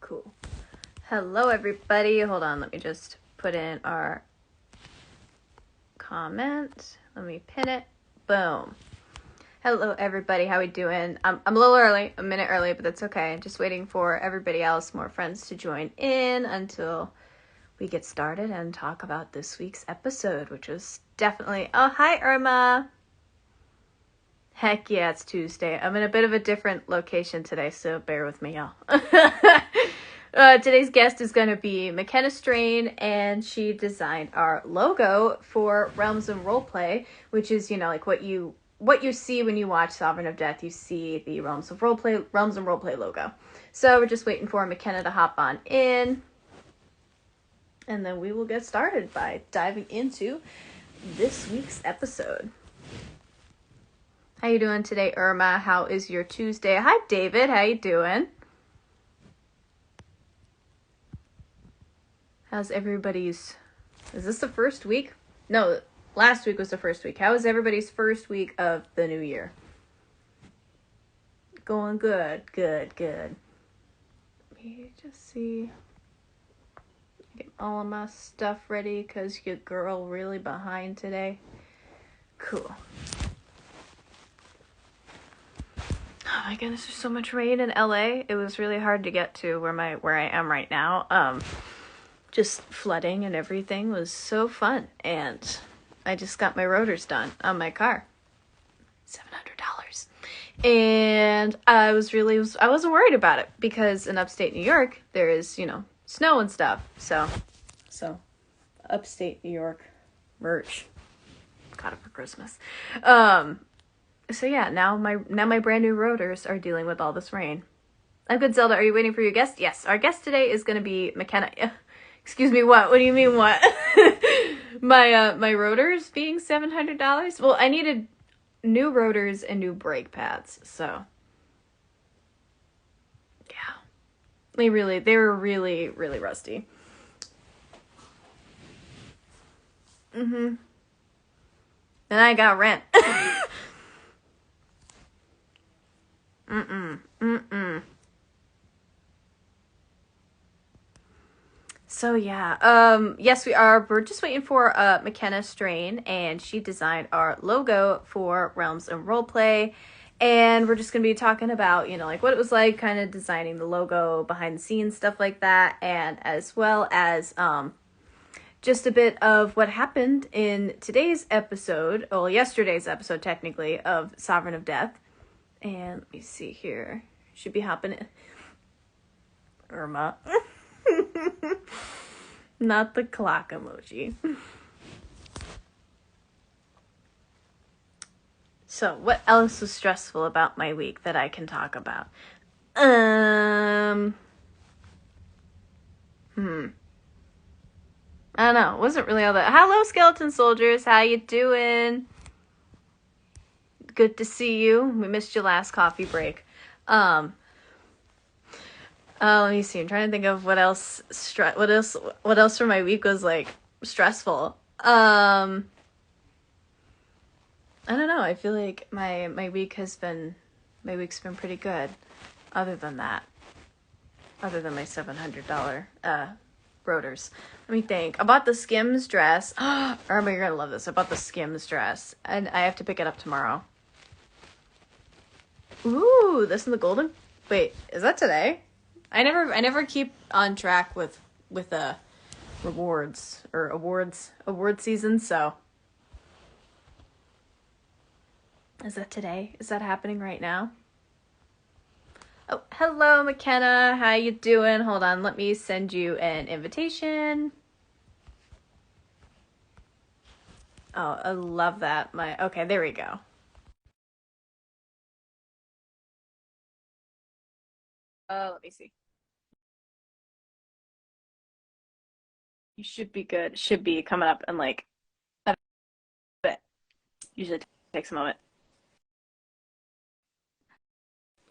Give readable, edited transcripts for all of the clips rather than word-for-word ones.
Cool. Hello, everybody. Hold on. Let me just put in our comment. Let me pin it. Boom. Hello, everybody. How we doing? I'm a little early, a minute early, but that's okay. Just waiting for everybody else, more friends to join in until we get started and talk about this week's episode, which is definitely... Oh, hi, Irma. Heck yeah, it's Tuesday. I'm in a bit of a different location today, so bear with me, y'all. Today's guest is going to be McKenna, and she designed our logo for Realms and Roleplay, which is, like what you see when you watch Sovereign of Death. You see the Realms and Roleplay logo. So we're just waiting for McKenna to hop on in, and then we will get started by diving into this week's episode. How you doing today, Irma? How is your Tuesday? Hi, David. How you doing? How's everybody's... Is this the first week? No, last week was the first week. How is everybody's first week of the new year? Going good. Good. Let me just see... Get all of my stuff ready, because your girl really behind today. Cool. Oh my goodness, there's so much rain in LA. It was really hard to get to where I am right now. Just flooding and everything was so fun. And I just got my rotors done on my car. $700. And I wasn't worried about it because in upstate New York, there is, snow and stuff. So upstate New York merch. Got it for Christmas. So yeah, now my brand new rotors are dealing with all this rain. I'm good, Zelda. Are you waiting for your guest? Yes, our guest today is going to be McKenna. Excuse me, what? What do you mean, what? my rotors being $700? Well, I needed new rotors and new brake pads, so yeah. They were really, really rusty. And I got rent. So yeah, yes we are. We're just waiting for McKenna Strain, and she designed our logo for Realms and Roleplay, and we're just gonna be talking about like what it was like, kind of designing the logo, behind the scenes stuff like that, and as well as just a bit of what happened in today's episode, well yesterday's episode technically, of Sovereign of Death. And let me see here. Should be hopping in. Irma. Not the clock emoji. So, what else was stressful about my week that I can talk about? I don't know. It wasn't really all that. Hello, Skeleton Soldiers. How you doing? Good to see you. We missed your last coffee break. Let me see. I'm trying to think of what else for my week was like stressful. I don't know. I feel like my week's been pretty good. Other than my $700 rotors. Let me think. I bought the Skims dress. Irma, you're gonna love this. I bought the Skims dress, and I have to pick it up tomorrow. Ooh, this in the golden... Wait, is that today? I never keep on track with rewards or award season, so... Is that today? Is that happening right now? Oh, hello, McKenna. How you doing? Hold on, let me send you an invitation. Oh, I love that. Okay, there we go. Let me see. You should be good. Should be coming up in like a bit. Usually takes a moment.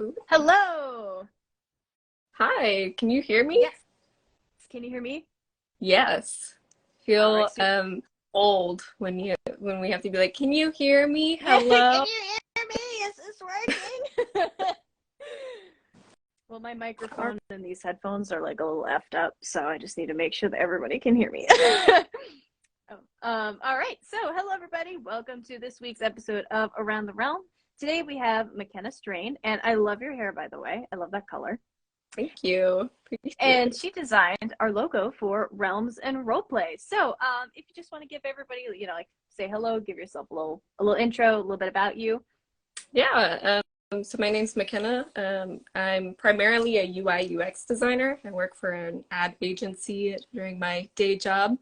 Ooh. Hello. Hi, can you hear me? Yes. Can you hear me? Yes. All Feel right. old when we have to be like, can you hear me? Can Hello? you hear me? Is this working? Well, my microphone and these headphones are like a little effed up, so I just need to make sure that everybody can hear me. All right. So, hello, everybody. Welcome to this week's episode of Around the Realm. Today we have McKenna Strain, and I love your hair, by the way. I love that color. Thank you. Appreciate And it. she designed our logo for Realms and Roleplay. So, if you just want to give everybody, like say hello, give yourself a little intro, a little bit about you. Yeah. So my name's McKenna. I'm primarily a UI UX designer. I work for an ad agency during my day job.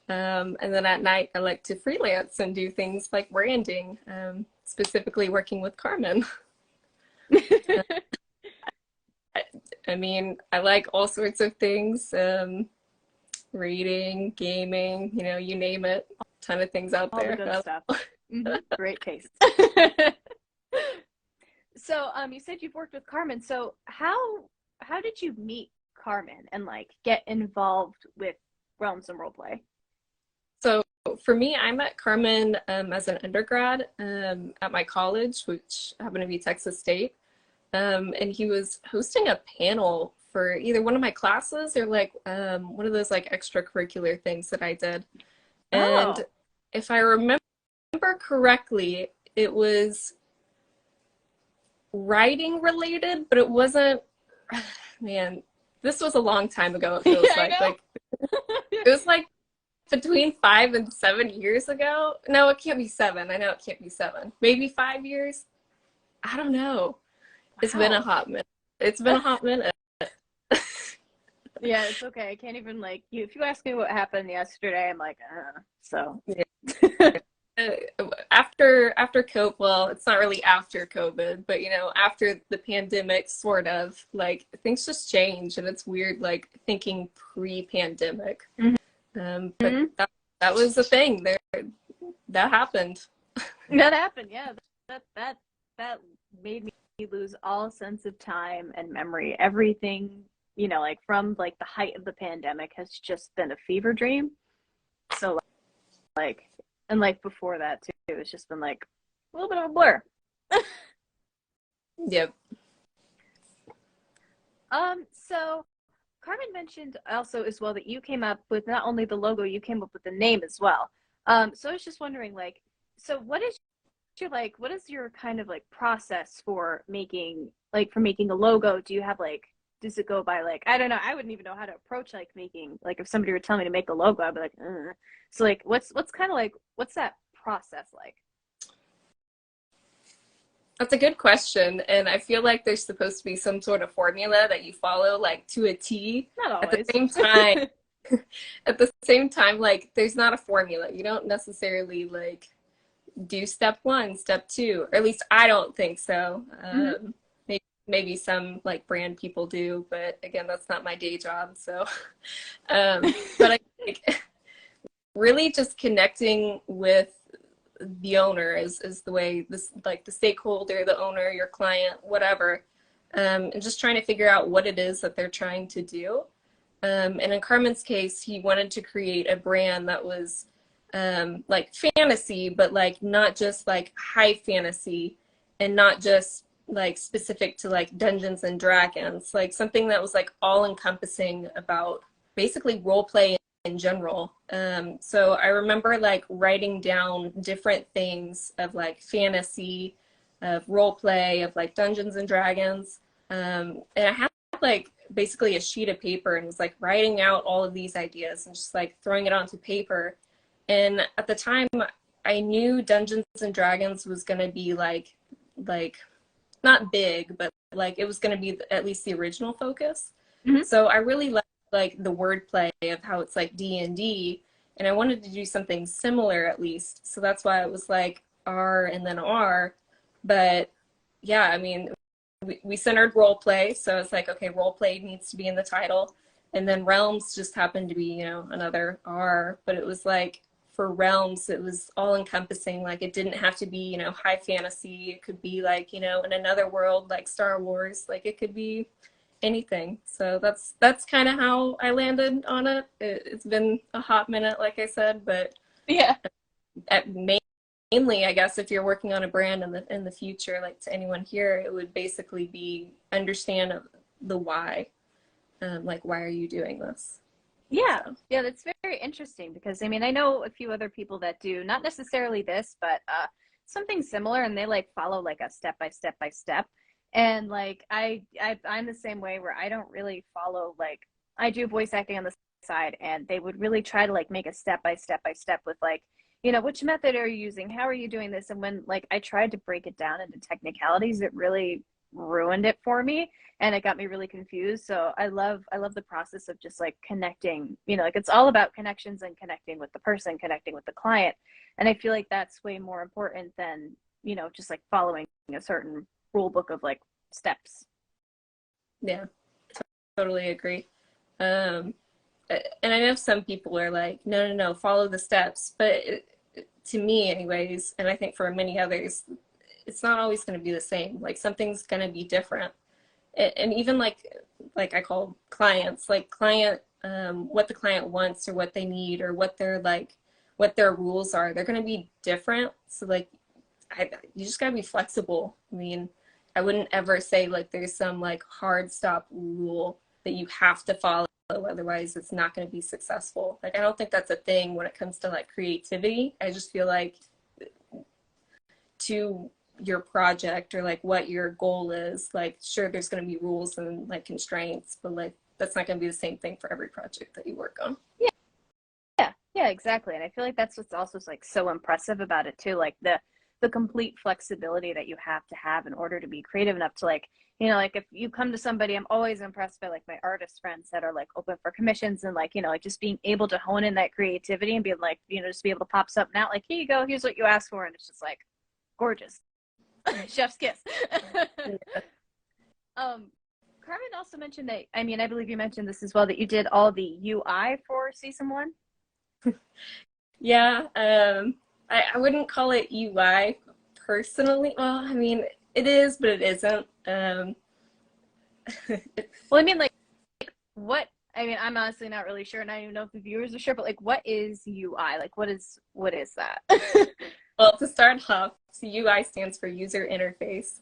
And then at night, I like to freelance and do things like branding, specifically working with Carmen. I mean, I like all sorts of things, reading, gaming, you name it, a ton of things out All the there. good stuff. Great taste. So, you said you've worked with Carmen. So, how did you meet Carmen and like get involved with Realms and Roleplay? So for me, I met Carmen as an undergrad at my college, which happened to be Texas State. And he was hosting a panel for either one of my classes or like one of those like extracurricular things that I did. And Oh, if I remember correctly, it was writing related, but it wasn't, man, this was a long time ago, it feels yeah, I like. know. Like it was like between 5 and 7 years ago. No, it can't be seven. I know it can't be seven. Maybe 5 years. I don't know. It's been a Wow. hot minute. It's been a hot minute. Yeah, it's okay. I can't even like you. If you ask me what happened yesterday, I'm like, so. Yeah. After COVID, well, it's not really after COVID, but after the pandemic, sort of like things just change, and it's weird, like thinking pre-pandemic. But Mm-hmm. that was the thing there. That happened. That happened. Yeah, that made me lose all sense of time and memory. Everything, like from like the height of the pandemic has just been a fever dream. So like, and like before that too, it's just been like a little bit of a blur. Yep. So Carmen mentioned also as well that you came up with not only the logo, you came up with the name as well. So I was just wondering, like, so what is your kind of like process for making a logo? Do you have like, does it go by like, I don't know, I wouldn't even know how to approach like making, like if somebody were telling me to make a logo, I'd be like, so like what's kind of like, what's that process like? That's a good question, and I feel like there's supposed to be some sort of formula that you follow like to a T. Not At the always. same time, at the same time, like there's not a formula. You don't necessarily like do step one, step two, or at least I don't think so. Mm-hmm. Maybe some like brand people do, but again, that's not my day job. So, but I think really just connecting with the owner is the way this, like the stakeholder, the owner, your client, whatever, and just trying to figure out what it is that they're trying to do. And in Carmen's case, he wanted to create a brand that was like fantasy, but like not just like high fantasy and not just like specific to like Dungeons and Dragons, like something that was like all encompassing about basically role play in general. So I remember like writing down different things of like fantasy, of role play, of like Dungeons and Dragons. And I had like basically a sheet of paper and was like writing out all of these ideas and just like throwing it onto paper. And at the time, I knew Dungeons and Dragons was going to be like not big, but like it was going to be at least the original focus. Mm-hmm. So I really like the wordplay of how it's like D&D, and I wanted to do something similar at least. So that's why it was like R and then R. But yeah, I mean, we centered role play, so it's like, okay, role play needs to be in the title. And then realms just happened to be, another R, but it was like for realms, it was all encompassing. Like it didn't have to be, high fantasy. It could be like, in another world like Star Wars. Like it could be anything. So that's kind of how I landed on it. It's been a hot minute, like I said, but Yeah. mainly, I guess, if you're working on a brand in the future, like to anyone here, it would basically be understand the why. Like, why are you doing this? Yeah, So yeah, that's very interesting because I mean I know a few other people that do not necessarily this, but something similar, and they like follow like a step by step by step. And like I'm the same way where I don't really follow like I do voice acting on the side, and they would really try to like make a step by step with like which method are you using, how are you doing this, and when like I tried to break it down into technicalities, it really ruined it for me, and it got me really confused. So I love the process of just like connecting, like it's all about connections and connecting with the person, connecting with the client. And I feel like that's way more important than, just like following a certain rule book of like steps. yeah, totally agree. Um, and I know some people are like, no, no, no, follow the steps. But to me, anyways, and I think for many others, it's not always going to be the same. Like something's going to be different. And even like I call clients, like client, what the client wants or what they need or what their like, what their rules are, they're going to be different. So like, you just got to be flexible. I mean, I wouldn't ever say like there's some like hard stop rule that you have to follow, otherwise it's not going to be successful. Like I don't think that's a thing when it comes to like creativity. I just feel like to your project or like what your goal is, like sure there's going to be rules and like constraints, but like that's not going to be the same thing for every project that you work on. Yeah, yeah, exactly. And I feel like that's what's also like so impressive about it too, like the complete flexibility that you have to have in order to be creative enough to like, like if you come to somebody, I'm always impressed by like my artist friends that are like open for commissions, and like, like just being able to hone in that creativity and being like, just be able to pop something out like, here you go, here's what you asked for, and it's just like gorgeous. Chef's kiss. um Carmen also mentioned that, I mean, I believe you mentioned this as well, that you did all the UI for season one. Yeah, I wouldn't call it UI personally. Well, I mean, it is, but it isn't. Well, I mean, like, what? I mean, I'm honestly not really sure, and I don't even know if the viewers are sure. But like, what is UI? Like, what is that? Well, to start off, so UI stands for user interface.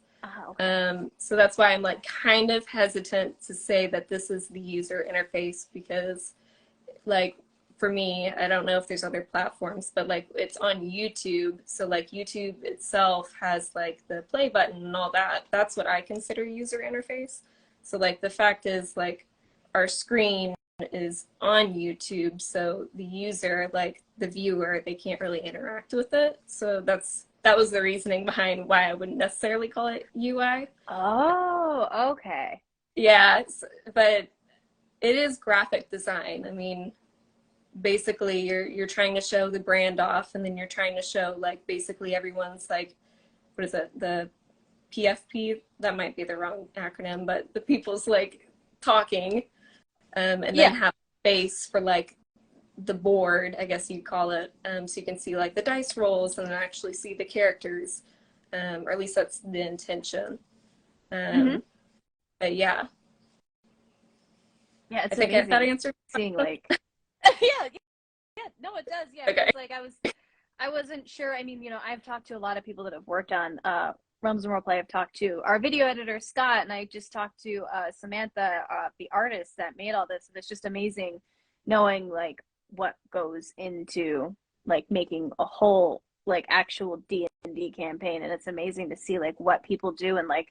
Okay. So that's why I'm like kind of hesitant to say that this is the user interface because like for me, I don't know if there's other platforms, but like it's on YouTube. So like YouTube itself has like the play button and all that. That's what I consider user interface. So like the fact is like our screen is on YouTube, so the user, like the viewer, they can't really interact with it. So that was the reasoning behind why I wouldn't necessarily call it UI. Oh, okay. Yeah, but it is graphic design. I mean, basically you're trying to show the brand off, and then you're trying to show like basically everyone's like, what is it, the PFP, that might be the wrong acronym, but the people's like talking, and then Yeah. have space for like the board, I guess you'd call it, so you can see like the dice rolls and then actually see the characters, or at least that's the intention. Mm-hmm. But yeah, Yeah, I it's think if that amazing answers. seeing like. Yeah, yeah, no, it does. Yeah, Okay. because like I wasn't sure. I mean, I've talked to a lot of people that have worked on Realms and Roleplay. I've talked to our video editor Scott, and I just talked to Samantha, the artist that made all this. And it's just amazing knowing like what goes into like making a whole like actual D&D campaign, and it's amazing to see like what people do, and like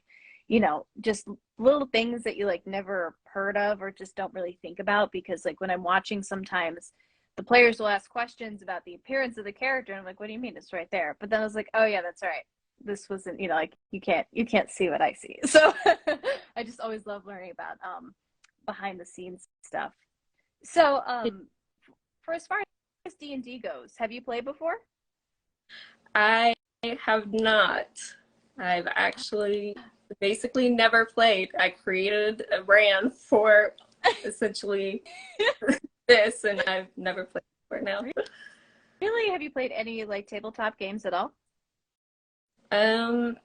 just little things that you like never heard of or just don't really think about, because like when I'm watching, sometimes the players will ask questions about the appearance of the character, and I'm like, what do you mean, it's right there? But then I was like, oh yeah, that's right, this wasn't, like you can't see what I see. So I just always love learning about behind the scenes stuff. So for as far as D&D goes, have you played before? I have not. I've actually basically never played. I created a brand for essentially this, and I've never played before now. Really? Have you played any like tabletop games at all? Um,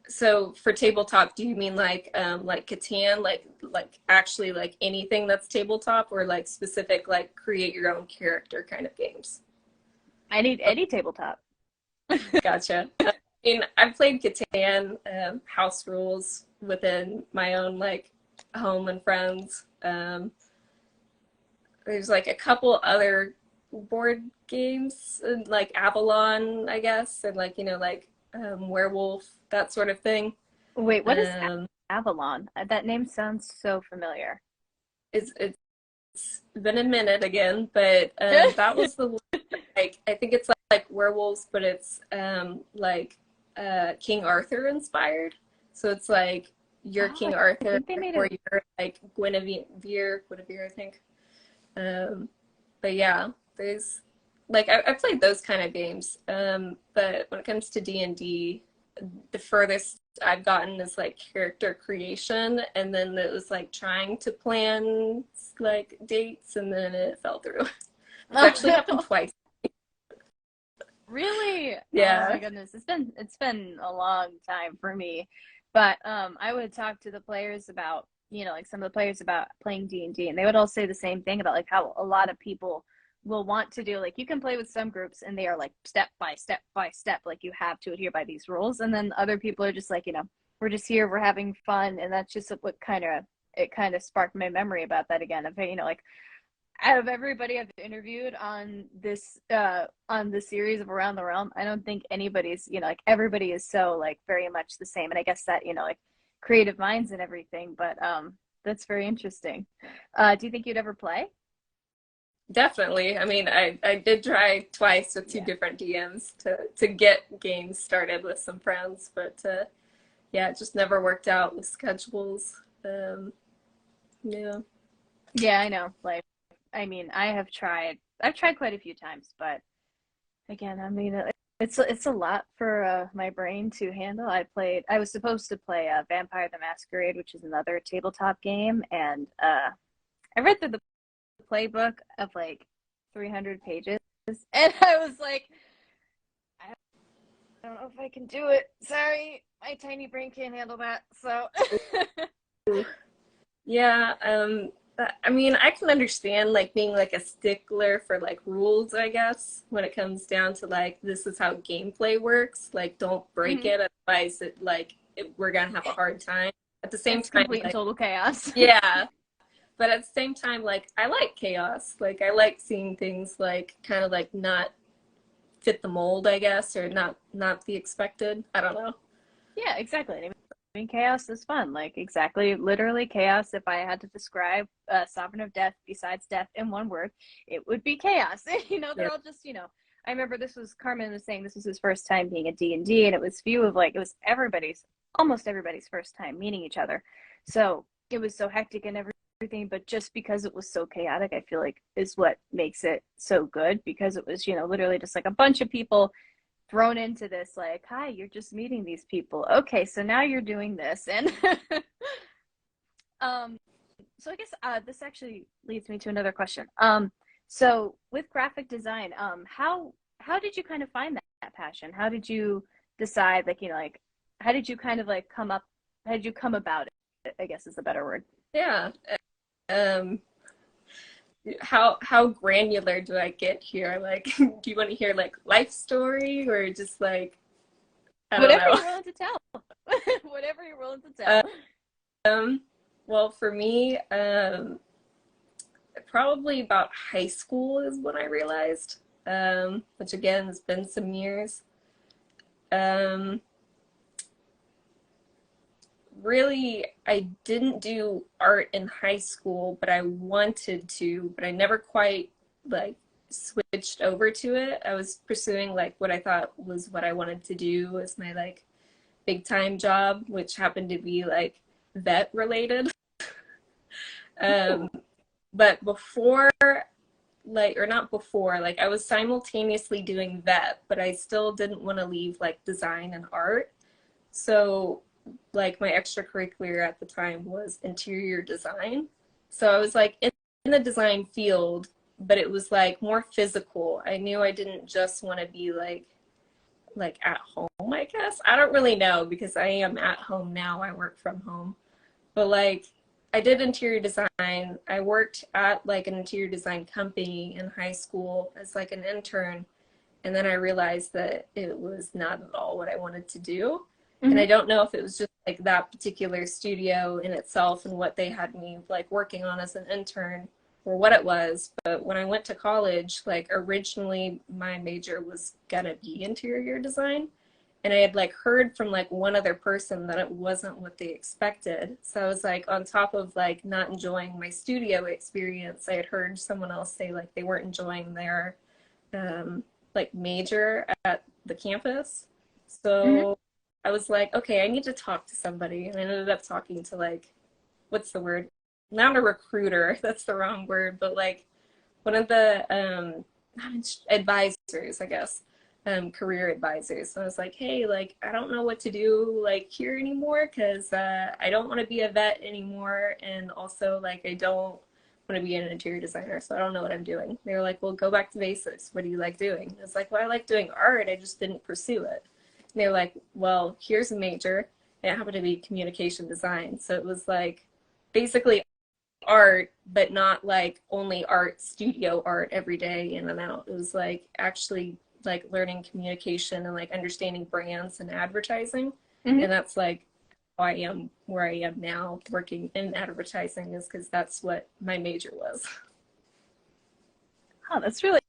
so for tabletop, do you mean like Catan, like actually like anything that's tabletop, or like specific like create your own character kind of games? I need any tabletop. Gotcha. I mean, I've played Catan, House Rules, within my own like home and friends. There's like a couple other board games, like Avalon, I guess, and like, you know, like Werewolf, that sort of thing. Wait, what is Um, Avalon? That name sounds so familiar. it's been a minute again, but that was the one, like I think it's like werewolves, but it's like King Arthur inspired. So it's like you're Oh, King I Arthur think they made or it. you're like Guinevere, I think. Um, but yeah, there's like I played those kind of games. But when it comes to D&D, the furthest I've gotten is like character creation, and then it was like trying to plan like dates, and then it fell through. It's Oh actually happened no. twice. Really? Oh my Yeah. goodness. It's been a long time for me. But I would talk to the players about, like some of the players about playing D&D, and D, and they would all say the same thing about like how a lot of people will want to do, like, you can play with some groups and they are like step by step by step, like you have to adhere by these rules, and then other people are just like, we're just here, we're having fun, and that's just what kind of sparked my memory about that again, of, like, out of everybody I've interviewed on the series of Around the Realm, I don't think anybody's, like, everybody is so like very much the same. And I guess that, like, creative minds and everything, but that's very interesting. Do you think you'd ever play? Definitely. I mean, I did try twice with two Yeah. different DMs to get games started with some friends, but yeah, it just never worked out with schedules. Yeah. Yeah, I know. Like, I mean, I've tried quite a few times, but again, I mean, it's a lot for my brain to handle. I was supposed to play Vampire the Masquerade, which is another tabletop game, and I read through the playbook of like 300 pages, and I was like, I don't know if I can do it. Sorry, my tiny brain can't handle that. So, Yeah, I mean, I can understand like being like a stickler for like rules, I guess, when it comes down to like this is how gameplay works. Like, don't break mhm. it, otherwise we're gonna have a hard time. At the same It's time, complete and like total chaos. yeah, but at the same time, like I like chaos. Like I like seeing things like kind of like not fit the mold, I guess, or not the expected. I don't know. Yeah, exactly. I mean, chaos is fun. Like, exactly, literally chaos. If I had to describe Sovereign of Death besides death in one word, it would be chaos. Yeah. They're all just, I remember this was Carmen was saying this was his first time being a D&D, and it was it was almost everybody's first time meeting each other. So it was so hectic and everything, but just because it was so chaotic, I feel like is what makes it so good, because it was, literally just like a bunch of people thrown into this, like, hi, you're just meeting these people, okay, so now you're doing this. And um so I guess this actually leads me to another question. So with graphic design, how did you kind of find that passion? How did you decide, like, like, how did you kind of like how did you come about it, I guess is a better word. Yeah. Um, how granular do I get here? Like, do you want to hear like life story or just like I don't Whatever know. you're willing to tell. Whatever you're willing to tell. Um, well, for me, probably about high school is when I realized, which again has been some years. Um, Really, I didn't do art in high school, but I wanted to, but I never quite like switched over to it. I was pursuing like what I thought was what I wanted to do as my like big time job, which happened to be like vet related. Um, Ooh. but before, like, or not before, like, I was simultaneously doing vet, but I still didn't want to leave like design and art. So, like, my extracurricular at the time was interior design. So I was like in the design field, but it was like more physical. I knew I didn't just want to be like at home, I guess. I don't really know because I am at home now. I work from home. But like I did interior design. I worked at like an interior design company in high school as like an intern, and then I realized that it was not at all what I wanted to do. And I Hmm. don't know if it was just like that particular studio in itself and what they had me like working on as an intern or what it was. But when I went to college, like originally my major was gonna be interior design. And I had like heard from like one other person that it wasn't what they expected. So I was like on top of like not enjoying my studio experience, I had heard someone else say like they weren't enjoying their like major at the campus. Hmm. So I was like, okay, I need to talk to somebody. And I ended up talking to like, what's the word? Not a recruiter, that's the wrong word, but like one of the advisors, I guess, career advisors. So I was like, hey, like, I don't know what to do like here anymore because I don't want to be a vet anymore. And also, like, I don't want to be an interior designer. So I don't know what I'm doing. They were like, well, go back to basics. What do you like doing? I was like, well, I like doing art. I just didn't pursue it. And they were like, well, here's a major. And it happened to be communication design. So it was like basically art, but not like only art, studio art every day in and out. It was like actually like learning communication and like understanding brands and advertising. Hmm. And that's like how I am where I am now working in advertising is because that's what my major was. Oh, that's really,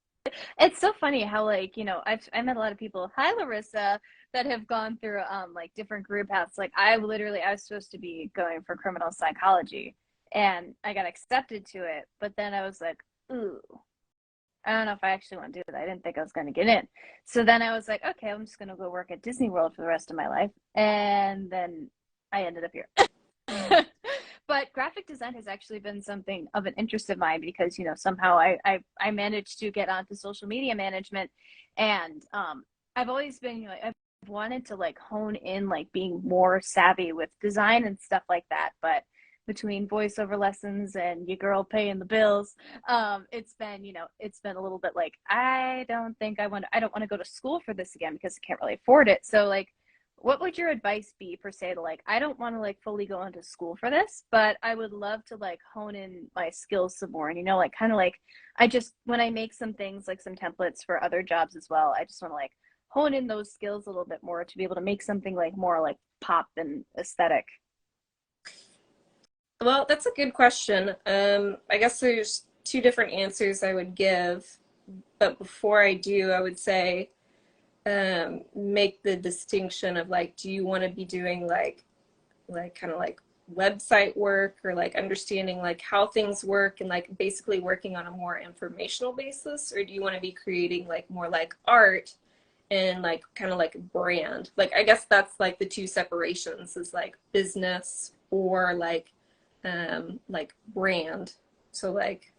it's so funny how like, I met a lot of people, hi Larissa, that have gone through like different career paths. Like I was supposed to be going for criminal psychology and I got accepted to it, but then I was like, ooh, I don't know if I actually want to do that. I didn't think I was going to get in. So then I was like, okay, I'm just going to go work at Disney World for the rest of my life. And then I ended up here. But graphic design has actually been something of an interest of mine because, somehow I managed to get onto social media management. And I've always been, I've wanted to like hone in like being more savvy with design and stuff like that. But between voiceover lessons and your girl paying the bills, it's been a little bit like I don't want to go to school for this again because I can't really afford it. So like, what would your advice be per se to like, I don't want to like fully go into school for this, but I would love to like hone in my skills some more. And like kind of like I just when I make some things like some templates for other jobs as well, I just want to like hone in those skills a little bit more to be able to make something like more like pop and aesthetic. Well, that's a good question. I guess there's two different answers I would give, but before I do, I would say make the distinction of like, do you want to be doing like kind of like website work or like understanding like how things work and like basically working on a more informational basis, or do you want to be creating like more like art and like kind of like brand? Like I guess that's like the two separations is like business or like brand. So like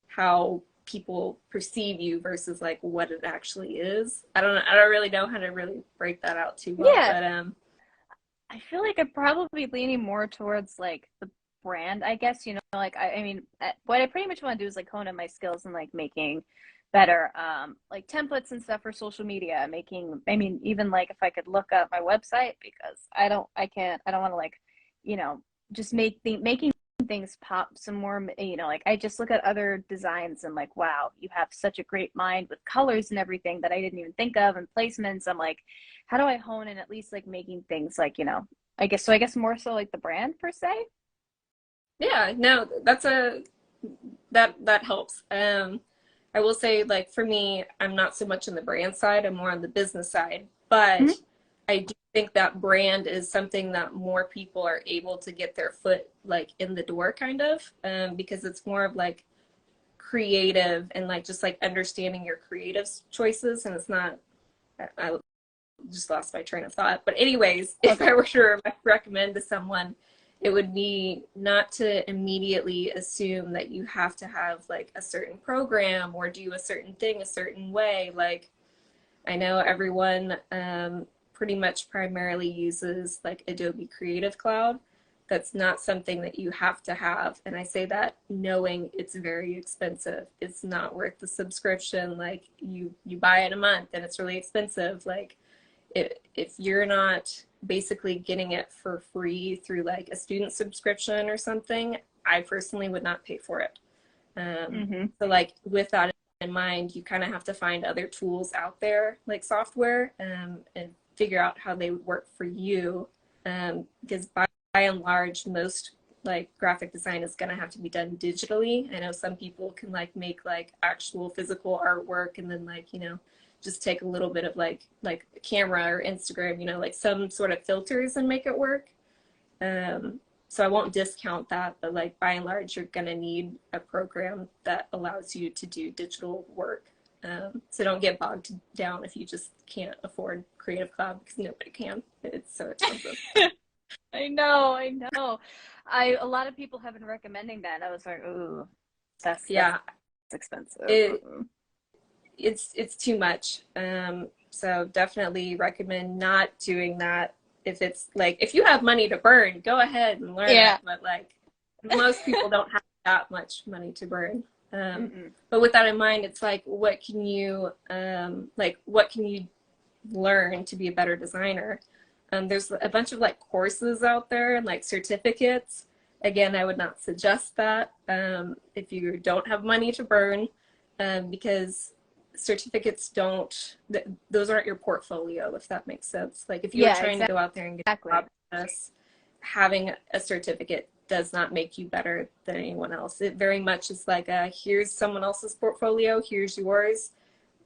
how people perceive you versus like what it actually is. I don't really know how to really break that out too well, Yeah, but I feel like I'm probably leaning more towards like the brand, I guess, like I mean, what I pretty much want to do is like hone in my skills and like making better like templates and stuff for social media, making I mean, even like if I could look up my website because I don't want to like, you know, just making things pop some more, like I just look at other designs and like, wow, you have such a great mind with colors and everything that I didn't even think of and placements. I'm like, how do I hone in at least like making things like, I guess more so like the brand per se. yeah, no, that's a that helps. I will say like for me, I'm not so much on the brand side, I'm more on the business side, but Mm-hmm. I do think that brand is something that more people are able to get their foot like in the door kind of because it's more of like creative and like just like understanding your creative choices and it's not I just lost my train of thought. But anyways, if Okay. I were to recommend to someone, it would be not to immediately assume that you have to have like a certain program or do a certain thing a certain way. Like I know everyone pretty much primarily uses like Adobe Creative Cloud. That's not something that you have to have. And I say that knowing it's very expensive. It's not worth the subscription. Like you buy it a month and it's really expensive. Like if you're not basically getting it for free through like a student subscription or something, I personally would not pay for it. Mm-hmm. So like with that in mind, you kind of have to find other tools out there like software and figure out how they would work for you. because by and large, most like graphic design is going to have to be done digitally. I know some people can like make like actual physical artwork and then like, you know, just take a little bit of like camera or Instagram, you know, like some sort of filters and make it work. So I won't discount that, but like by and large, you're going to need a program that allows you to do digital work. So don't get bogged down if you just can't afford Creative Cloud, because nobody can. It's so expensive. I know. A lot of people have been recommending that. And I was like, ooh, that's Yeah, expensive. it it's too much. So definitely recommend not doing that. If it's like, if you have money to burn, go ahead and learn it. Yeah. But like most people don't have that much money to burn. Mm-mm. But with that in mind, it's like, what can you learn to be a better designer? There's a bunch of like courses out there and like certificates. Again, I would not suggest that if you don't have money to burn, because certificates those aren't your portfolio, if that makes sense. Like if you're Yeah, trying to go out there and get a exactly. job business, having a certificate does not make you better than anyone else. It very much is like here's someone else's portfolio, here's yours.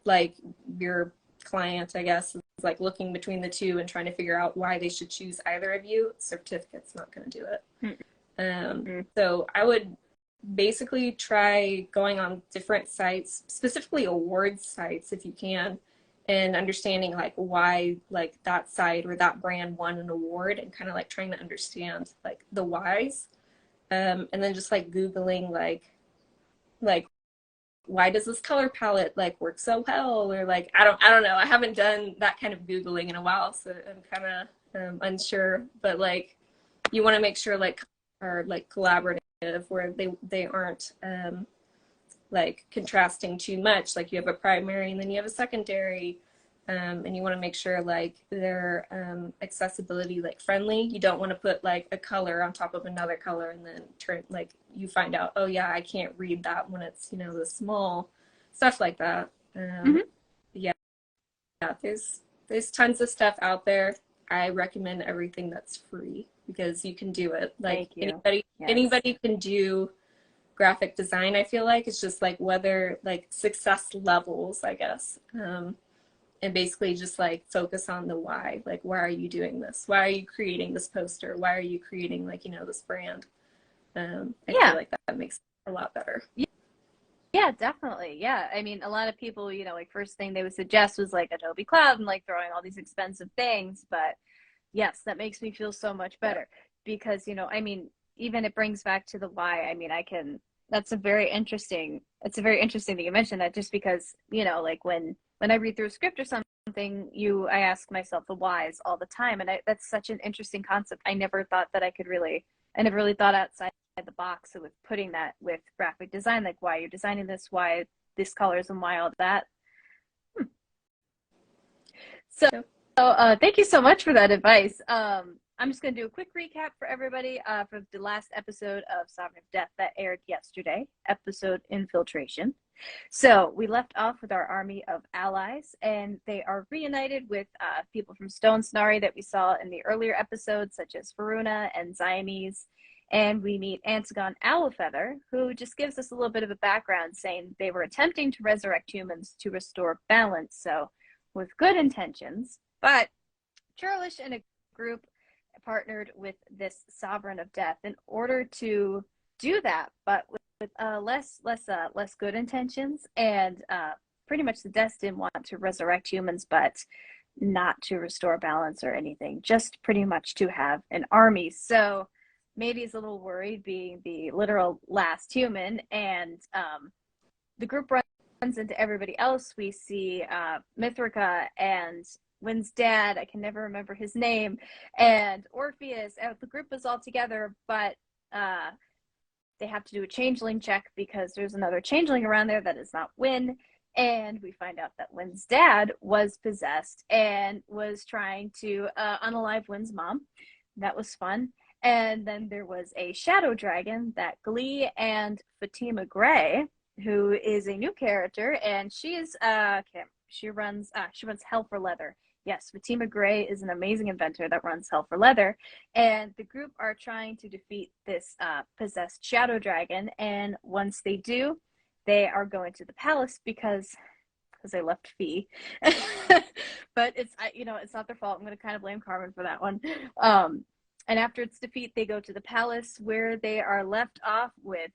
Like your client, I guess, is like looking between the two and trying to figure out why they should choose either of you. Certificate's not going to do it. So I would basically try going on different sites, specifically awards sites if you can, and understanding like why like that site or that brand won an award, and kind of like trying to understand like the whys. And then just like Googling like why does this color palette like work so well, or like I don't know, I haven't done that kind of Googling in a while, so I'm kind of unsure, but like you want to make sure like are like collaborative, where they aren't like contrasting too much. Like you have a primary and then you have a secondary, and you want to make sure like they're accessibility like friendly. You don't want to put like a color on top of another color and then turn like you find out, oh yeah, I can't read that when it's, you know, the small stuff like that. Mm-hmm. Yeah, there's tons of stuff out there. I recommend everything that's free because you can do it. Like Thank you. Yes. anybody can do graphic design. I feel like it's just like whether like success levels, I guess. And basically just like focus on the why. Like, why are you doing this? Why are you creating this poster? Why are you creating like, you know, this brand? I feel like that makes it a lot better. Yeah, definitely. Yeah. I mean, a lot of people, you know, like first thing they would suggest was like Adobe Cloud and like throwing all these expensive things. But yes, that makes me feel so much better because, you know, I mean, even it brings back to the why. I mean, that's it's a very interesting that you mentioned that, just because, you know, like when I read through a script or something, I ask myself the whys all the time. And that's such an interesting concept. I never thought that I never really thought outside the box with putting that with graphic design, like why you're designing this, why this colors, and why all that. So, thank you so much for that advice. I'm just going to do a quick recap for everybody for the last episode of Sovereign of Death that aired yesterday, episode Infiltration. So we left off with our army of allies, and they are reunited with people from Stone Snarry that we saw in the earlier episodes, such as Varuna and Ziames. And we meet Antigone Owlfeather, who just gives us a little bit of a background, saying they were attempting to resurrect humans to restore balance, so with good intentions. But Churlish and a group partnered with this Sovereign of Death in order to do that, but with less good intentions. And pretty much the Deaths didn't want to resurrect humans, but not to restore balance or anything, just pretty much to have an army. So Matey's a little worried, being the literal last human, and the group runs into everybody else. We see Mithrica and Wynn's dad, I can never remember his name, and Orpheus. The group is all together, but they have to do a changeling check because there's another changeling around there that is not Wynn. And we find out that Wynn's dad was possessed and was trying to unalive Wynn's mom. That was fun. And then there was a shadow dragon that Glee and Fatima Gray, who is a new character, and she is she runs Hell for Leather, Yes, Fatima Gray is an amazing inventor that runs Hell for Leather, and the group are trying to defeat this possessed shadow dragon. And once they do, they are going to the palace because they left Fee. But it's not their fault. I'm going to kind of blame Carmen for that one. And after its defeat, they go to the palace where they are left off with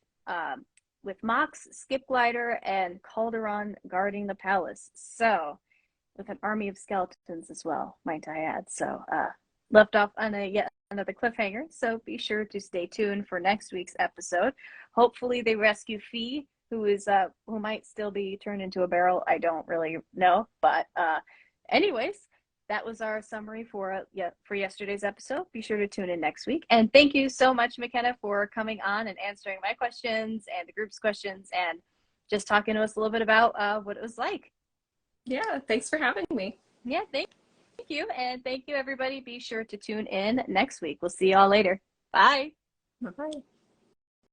Mox, Skip Glider, and Calderon guarding the palace. So with an army of skeletons as well, might I add. So left off on yet another cliffhanger. So be sure to stay tuned for next week's episode. Hopefully they rescue Fee, who might still be turned into a barrel. I don't really know, but anyways, that was our summary for yesterday's episode. Be sure to tune in next week. And thank you so much, McKenna, for coming on and answering my questions and the group's questions and just talking to us a little bit about what it was like. Yeah, thanks for having me. Yeah, thank you. And thank you, everybody. Be sure to tune in next week. We'll see y'all later. Bye. Bye-bye.